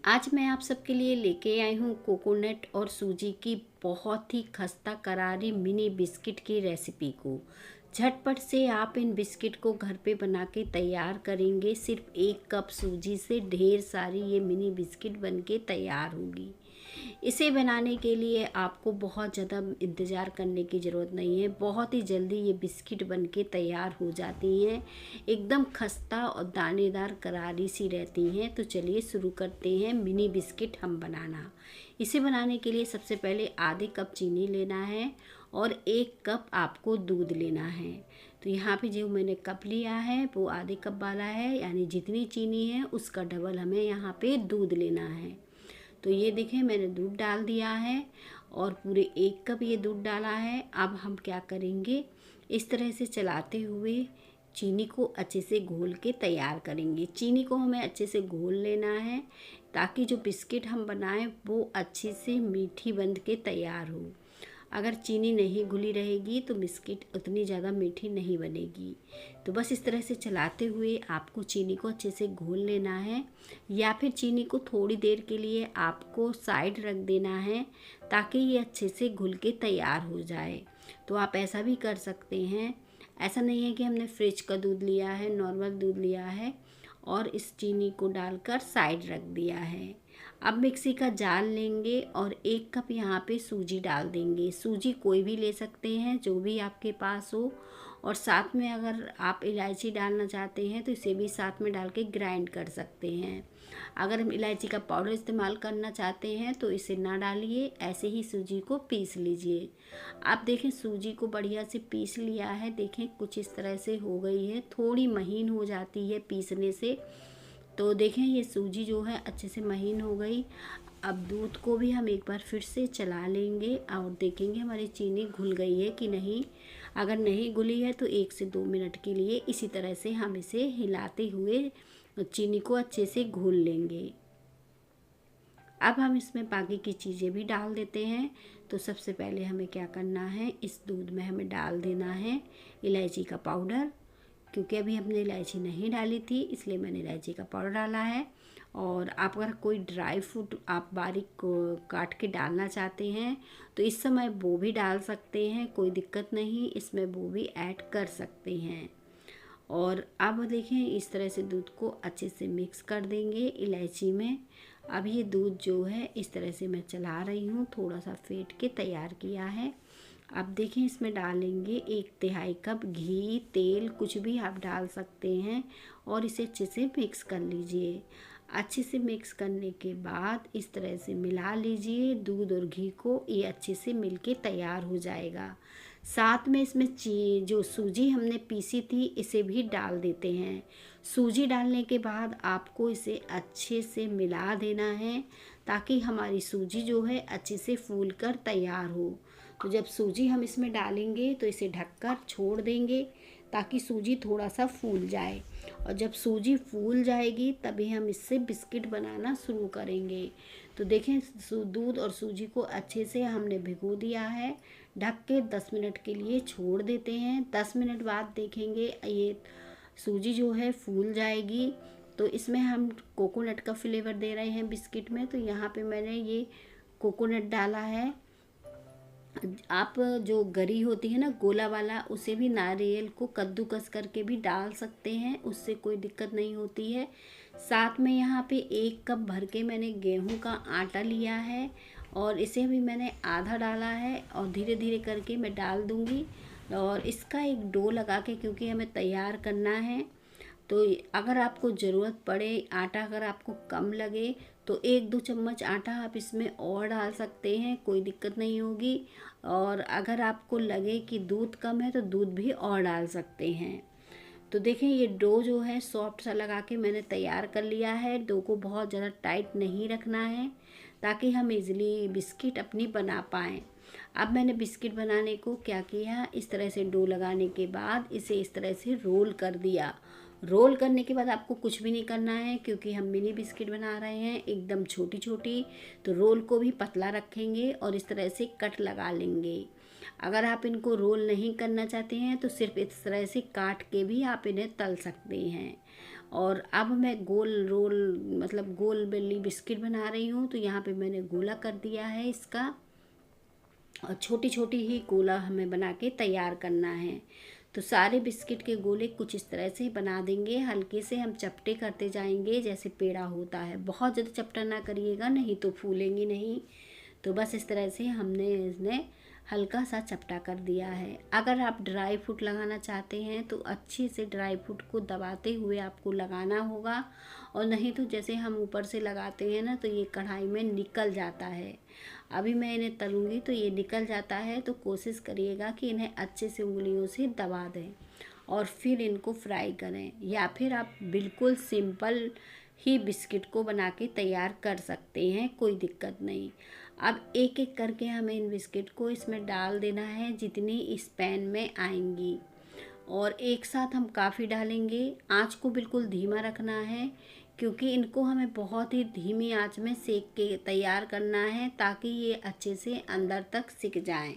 आज मैं आप सबके लिए लेके आई हूँ कोकोनट और सूजी की बहुत ही खस्ता करारी मिनी बिस्किट की रेसिपी को। झटपट से आप इन बिस्किट को घर पे बना के तैयार करेंगे। सिर्फ 1 कप सूजी से ढेर सारी ये मिनी बिस्किट बन के तैयार होगी। इसे बनाने के लिए आपको बहुत ज़्यादा इंतज़ार करने की ज़रूरत नहीं है। बहुत ही जल्दी ये बिस्किट बन के तैयार हो जाती हैं। एकदम खस्ता और दानेदार करारी सी रहती हैं। तो चलिए शुरू करते हैं मिनी बिस्किट हम बनाना। इसे बनाने के लिए सबसे पहले आधे कप चीनी लेना है और 1 कप आपको दूध लेना है। तो यहाँ पे जो मैंने कप लिया है वो आधे कप वाला है, यानी जितनी चीनी है उसका डबल हमें यहाँ पे दूध लेना है। तो ये देखें मैंने दूध डाल दिया है और पूरे 1 कप ये दूध डाला है। अब हम क्या करेंगे, इस तरह से चलाते हुए चीनी को अच्छे से घोल के तैयार करेंगे। चीनी को हमें अच्छे से घोल लेना है ताकि जो बिस्किट हम बनाएं वो अच्छे से मीठी बन के तैयार हो। अगर चीनी नहीं घुली रहेगी तो बिस्किट उतनी ज़्यादा मीठी नहीं बनेगी। तो बस इस तरह से चलाते हुए आपको चीनी को अच्छे से घोल लेना है, या फिर चीनी को थोड़ी देर के लिए आपको साइड रख देना है ताकि ये अच्छे से घुल के तैयार हो जाए। तो आप ऐसा भी कर सकते हैं। ऐसा नहीं है कि हमने फ्रिज का दूध लिया है, नॉर्मल दूध लिया है और इस चीनी को डालकर साइड रख दिया है। अब मिक्सी का जार लेंगे और 1 कप यहाँ पे सूजी डाल देंगे। सूजी कोई भी ले सकते हैं जो भी आपके पास हो, और साथ में अगर आप इलायची डालना चाहते हैं तो इसे भी साथ में डाल के ग्राइंड कर सकते हैं। अगर हम इलायची का पाउडर इस्तेमाल करना चाहते हैं तो इसे ना डालिए, ऐसे ही सूजी को पीस लीजिए। आप देखें सूजी को बढ़िया से पीस लिया है। देखें कुछ इस तरह से हो गई है, थोड़ी महीन हो जाती है पीसने से। तो देखें ये सूजी जो है अच्छे से महीन हो गई। अब दूध को भी हम एक बार फिर से चला लेंगे और देखेंगे हमारी चीनी घुल गई है कि नहीं। अगर नहीं घुली है तो 1 से 2 मिनट के लिए इसी तरह से हम इसे हिलाते हुए चीनी को अच्छे से घोल लेंगे। अब हम इसमें बाकी की चीज़ें भी डाल देते हैं। तो सबसे पहले हमें क्या करना है, इस दूध में हमें डाल देना है इलायची का पाउडर। क्योंकि अभी हमने इलायची नहीं डाली थी इसलिए मैंने इलायची का पाउडर डाला है। और आप अगर कोई ड्राई फ्रूट आप बारीक काट के डालना चाहते हैं तो इस समय वो भी डाल सकते हैं, कोई दिक्कत नहीं, इसमें वो भी ऐड कर सकते हैं। और अब देखें इस तरह से दूध को अच्छे से मिक्स कर देंगे इलायची में। अब ये दूध जो है इस तरह से मैं चला रही हूँ, थोड़ा सा फेंट के तैयार किया है। अब देखें इसमें डालेंगे 1/3 कप घी, तेल कुछ भी आप डाल सकते हैं और इसे अच्छे से मिक्स कर लीजिए। अच्छे से मिक्स करने के बाद इस तरह से मिला लीजिए दूध और घी को, ये अच्छे से मिलके तैयार हो जाएगा। साथ में इसमें जो सूजी हमने पीसी थी इसे भी डाल देते हैं। सूजी डालने के बाद आपको इसे अच्छे से मिला देना है ताकि हमारी सूजी जो है अच्छे से फूल कर तैयार हो। तो जब सूजी हम इसमें डालेंगे तो इसे ढककर छोड़ देंगे ताकि सूजी थोड़ा सा फूल जाए। और जब सूजी फूल जाएगी तभी हम इससे बिस्किट बनाना शुरू करेंगे। तो देखें दूध और सूजी को अच्छे से हमने भिगो दिया है। ढक के 10 मिनट के लिए छोड़ देते हैं। 10 मिनट बाद देखेंगे ये सूजी जो है फूल जाएगी। तो इसमें हम कोकोनट का फ्लेवर दे रहे हैं बिस्किट में। तो यहाँ पे मैंने ये कोकोनट डाला है। आप जो गरी होती है ना गोला वाला, उसे भी नारियल को कद्दूकस करके भी डाल सकते हैं, उससे कोई दिक्कत नहीं होती है। साथ में यहाँ पे 1 कप भर के मैंने गेहूं का आटा लिया है और इसे भी मैंने आधा डाला है और धीरे धीरे करके मैं डाल दूँगी। और इसका एक डो लगा के क्योंकि हमें तैयार करना है, तो अगर आपको ज़रूरत पड़े आटा, अगर आपको कम लगे तो 1-2 चम्मच आटा आप इसमें और डाल सकते हैं, कोई दिक्कत नहीं होगी। और अगर आपको लगे कि दूध कम है तो दूध भी और डाल सकते हैं। तो देखें ये डो जो है सॉफ्ट सा लगा के मैंने तैयार कर लिया है। डो को बहुत ज़्यादा टाइट नहीं रखना है ताकि हम इजीली बिस्किट अपनी बना पाएँ। अब मैंने बिस्किट बनाने को क्या किया, इस तरह से डो लगाने के बाद इसे इस तरह से रोल कर दिया। रोल करने के बाद आपको कुछ भी नहीं करना है क्योंकि हम मिनी बिस्किट बना रहे हैं एकदम छोटी छोटी। तो रोल को भी पतला रखेंगे और इस तरह से कट लगा लेंगे। अगर आप इनको रोल नहीं करना चाहते हैं तो सिर्फ इस तरह से काट के भी आप इन्हें तल सकते हैं। और अब मैं गोल रोल मतलब गोल बेली बिस्किट बना रही हूँ। तो यहाँ पे मैंने गोला कर दिया है इसका, और छोटी छोटी ही गोला हमें बना के तैयार करना है। तो सारे बिस्किट के गोले कुछ इस तरह से बना देंगे, हल्के से हम चपटे करते जाएंगे जैसे पेड़ा होता है। बहुत ज़्यादा चपटा ना करिएगा, नहीं तो फूलेंगी नहीं। तो बस इस तरह से हमने इसने हल्का सा चपटा कर दिया है। अगर आप ड्राई फ्रूट लगाना चाहते हैं तो अच्छे से ड्राई फ्रूट को दबाते हुए आपको लगाना होगा, और नहीं तो जैसे हम ऊपर से लगाते हैं ना तो ये कढ़ाई में निकल जाता है। अभी मैं इन्हें तलूँगी तो ये निकल जाता है, तो कोशिश करिएगा कि इन्हें अच्छे से उंगलियों से दबा दें और फिर इनको फ्राई करें। या फिर आप बिल्कुल सिंपल ही बिस्किट को बना के तैयार कर सकते हैं, कोई दिक्कत नहीं। अब एक एक करके हमें इन बिस्किट को इसमें डाल देना है जितनी इस पैन में आएंगी, और एक साथ हम काफ़ी डालेंगे। आँच को बिल्कुल धीमा रखना है, क्योंकि इनको हमें बहुत ही धीमी आंच में सेक के तैयार करना है ताकि ये अच्छे से अंदर तक सिक जाएं।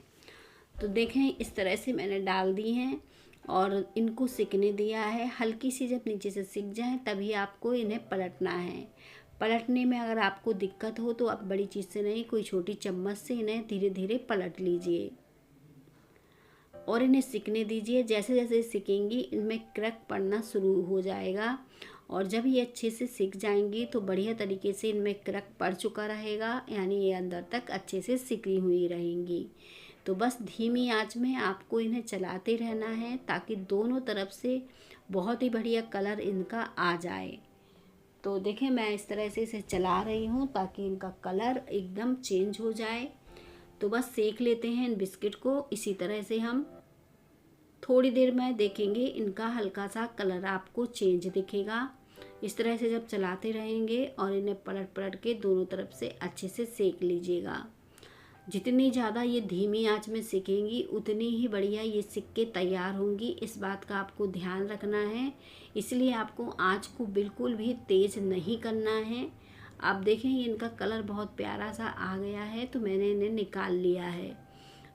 तो देखें इस तरह से मैंने डाल दी हैं और इनको सिकने दिया है। हल्की सी जब नीचे से सिक जाए तभी आपको इन्हें पलटना है। पलटने में अगर आपको दिक्कत हो तो आप बड़ी चीज़ से नहीं, कोई छोटी चम्मच से इन्हें धीरे धीरे पलट लीजिए और इन्हें सिकने दीजिए। जैसे जैसे सिकेंगी इनमें क्रैक पड़ना शुरू हो जाएगा, और जब ये अच्छे से सिक जाएंगी तो बढ़िया तरीके से इनमें क्रैक पड़ चुका रहेगा, यानी ये अंदर तक अच्छे से सिकी हुई रहेंगी। तो बस धीमी आंच में आपको इन्हें चलाते रहना है ताकि दोनों तरफ से बहुत ही बढ़िया कलर इनका आ जाए। तो देखें मैं इस तरह से इसे चला रही हूँ ताकि इनका कलर एकदम चेंज हो जाए। तो बस सेक लेते हैं इन बिस्किट को। इसी तरह से हम थोड़ी देर में देखेंगे इनका हल्का सा कलर आपको चेंज दिखेगा। इस तरह से जब चलाते रहेंगे और इन्हें पलट पलट के दोनों तरफ से अच्छे से सेक लीजिएगा। जितनी ज़्यादा ये धीमी आंच में सेकेंगी उतनी ही बढ़िया ये सिक के तैयार होंगी। इस बात का आपको ध्यान रखना है, इसलिए आपको आंच को बिल्कुल भी तेज़ नहीं करना है। आप देखें इनका कलर बहुत प्यारा सा आ गया है, तो मैंने इन्हें निकाल लिया है।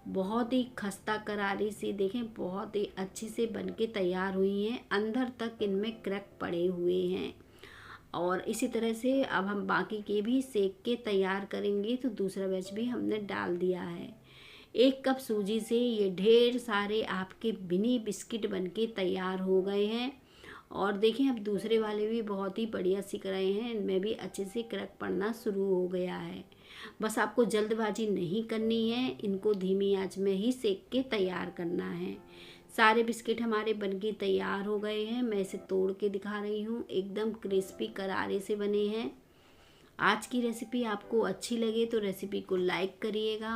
बहुत ही खस्ता करारी सी देखें बहुत ही अच्छे से बनके तैयार हुई हैं। अंदर तक इनमें क्रैक पड़े हुए हैं। और इसी तरह से अब हम बाकी के भी सेक के तैयार करेंगे। तो दूसरा बैच भी हमने डाल दिया है। 1 कप सूजी से ये ढेर सारे आपके मिनी बिस्किट बनके तैयार हो गए हैं। और देखें अब दूसरे वाले भी बहुत ही बढ़िया सिक रहे हैं, इनमें भी अच्छे से क्रैक पड़ना शुरू हो गया है। बस आपको जल्दबाजी नहीं करनी है, इनको धीमी आंच में ही सेक के तैयार करना है। सारे बिस्किट हमारे बनके तैयार हो गए हैं। मैं इसे तोड़ के दिखा रही हूँ, एकदम क्रिस्पी करारे से बने हैं। आज की रेसिपी आपको अच्छी लगे तो रेसिपी को लाइक करिएगा।